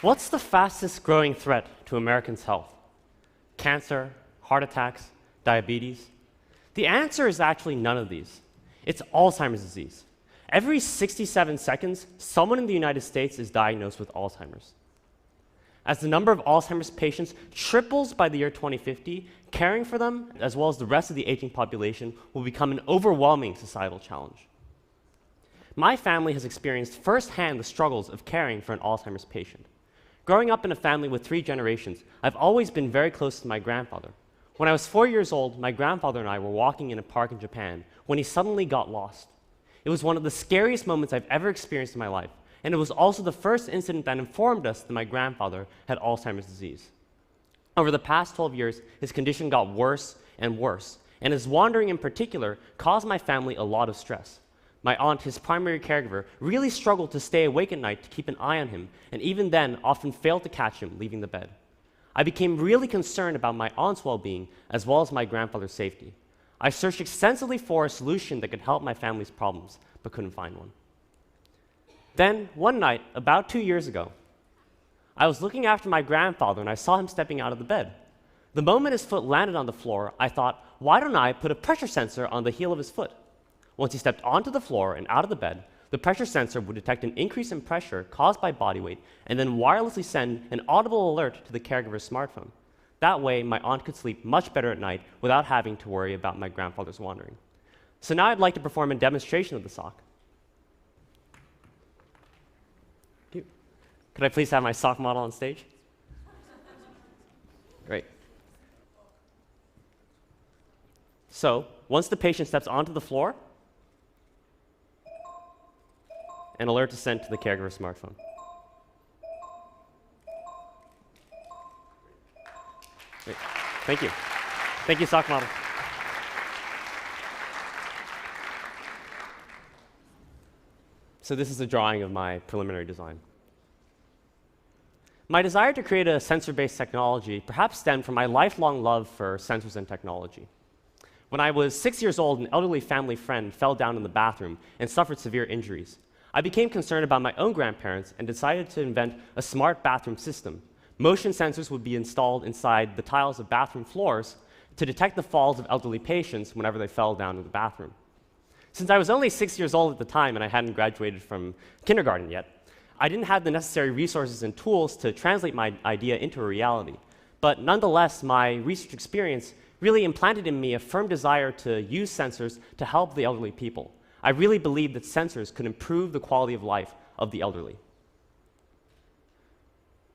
What's the fastest growing threat to Americans' health? Cancer, heart attacks, diabetes? The answer is actually none of these. It's Alzheimer's disease. Every 67 seconds, someone in the United States is diagnosed with Alzheimer's. As the number of Alzheimer's patients triples by the year 2050, caring for them, as well as the rest of the aging population, will become an overwhelming societal challenge. My family has experienced firsthand the struggles of caring for an Alzheimer's patient. Growing up in a family with 3 generations, I've always been very close to my grandfather. When I was 4 years old, my grandfather and I were walking in a park in Japan when he suddenly got lost. It was one of the scariest moments I've ever experienced in my life, and it was also the first incident that informed us that my grandfather had Alzheimer's disease. Over the past 12 years, his condition got worse and worse, and his wandering in particular caused my family a lot of stress. My aunt, his primary caregiver, really struggled to stay awake at night to keep an eye on him, and even then often failed to catch him leaving the bed. I became really concerned about my aunt's well-being as well as my grandfather's safety. I searched extensively for a solution that could help my family's problems, but couldn't find one. Then, one night, about 2 years ago, I was looking after my grandfather and I saw him stepping out of the bed. The moment his foot landed on the floor, I thought, why don't I put a pressure sensor on the heel of his foot? Once he stepped onto the floor and out of the bed, the pressure sensor would detect an increase in pressure caused by body weight and then wirelessly send an audible alert to the caregiver's smartphone. That way, my aunt could sleep much better at night without having to worry about my grandfather's wandering. So now I'd like to perform a demonstration of the sock. Could I please have my sock model on stage? Great. So, once the patient steps onto the floor, an alert is sent to the caregiver's smartphone. Great. Thank you. Thank you, sock model. So this is a drawing of my preliminary design. My desire to create a sensor-based technology perhaps stemmed from my lifelong love for sensors and technology. When I was 6 years old, an elderly family friend fell down in the bathroom and suffered severe injuries. I became concerned about my own grandparents and decided to invent a smart bathroom system. Motion sensors would be installed inside the tiles of bathroom floors to detect the falls of elderly patients whenever they fell down in the bathroom. Since I was only 6 years old at the time and I hadn't graduated from kindergarten yet, I didn't have the necessary resources and tools to translate my idea into a reality. But nonetheless, my research experience really implanted in me a firm desire to use sensors to help the elderly people. I really believed that sensors could improve the quality of life of the elderly.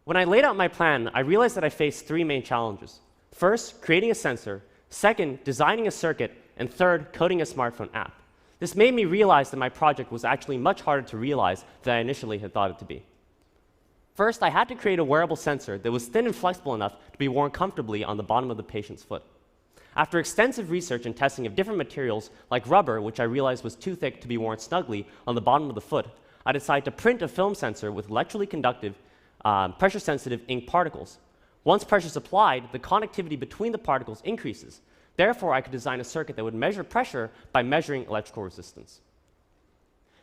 When I laid out my plan, I realized that I faced 3 main challenges. First, creating a sensor. Second, designing a circuit. And third, coding a smartphone app. This made me realize that my project was actually much harder to realize than I initially had thought it to be. First, I had to create a wearable sensor that was thin and flexible enough to be worn comfortably on the bottom of the patient's foot. After extensive research and testing of different materials, like rubber, which I realized was too thick to be worn snugly on the bottom of the foot, I decided to print a film sensor with electrically conductive, pressure-sensitive ink particles. Once pressure is applied, the connectivity between the particles increases. Therefore, I could design a circuit that would measure pressure by measuring electrical resistance.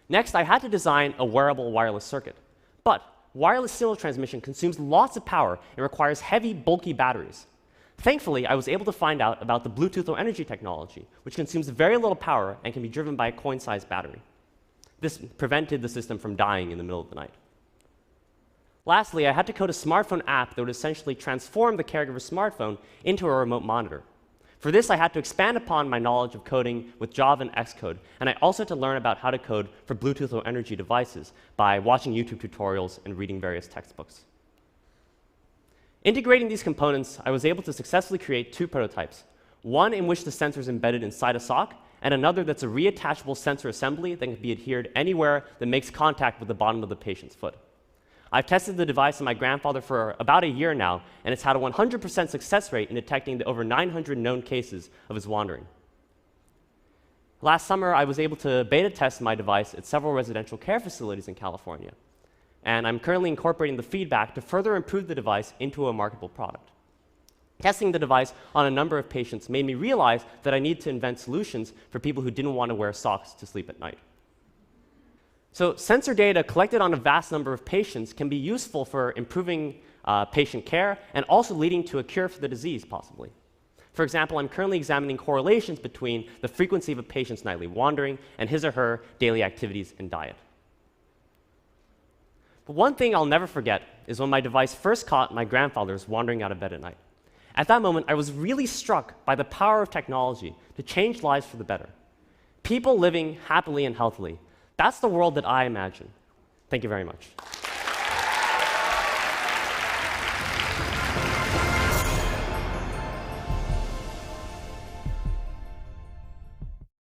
Next, I had to design a wearable wireless circuit. But wireless signal transmission consumes lots of power and requires heavy, bulky batteries. Thankfully, I was able to find out about the Bluetooth Low Energy technology, which consumes very little power and can be driven by a coin-sized battery. This prevented the system from dying in the middle of the night. Lastly, I had to code a smartphone app that would essentially transform the caregiver's smartphone into a remote monitor. For this, I had to expand upon my knowledge of coding with Java and Xcode, and I also had to learn about how to code for Bluetooth Low Energy devices by watching YouTube tutorials and reading various textbooks. Integrating these components, I was able to successfully create 2 prototypes, one in which the sensor is embedded inside a sock, and another that's a reattachable sensor assembly that can be adhered anywhere that makes contact with the bottom of the patient's foot. I've tested the device on my grandfather for about a year now, and it's had a 100% success rate in detecting the over 900 known cases of his wandering. Last summer, I was able to beta test my device at several residential care facilities in California, and I'm currently incorporating the feedback to further improve the device into a marketable product. Testing the device on a number of patients made me realize that I need to invent solutions for people who didn't want to wear socks to sleep at night. So sensor data collected on a vast number of patients can be useful for improving patient care and also leading to a cure for the disease, possibly. For example, I'm currently examining correlations between the frequency of a patient's nightly wandering and his or her daily activities and diet. But one thing I'll never forget is when my device first caught my grandfather's wandering out of bed at night. At that moment, I was really struck by the power of technology to change lives for the better. People living happily and healthily. That's the world that I imagine. Thank you very much.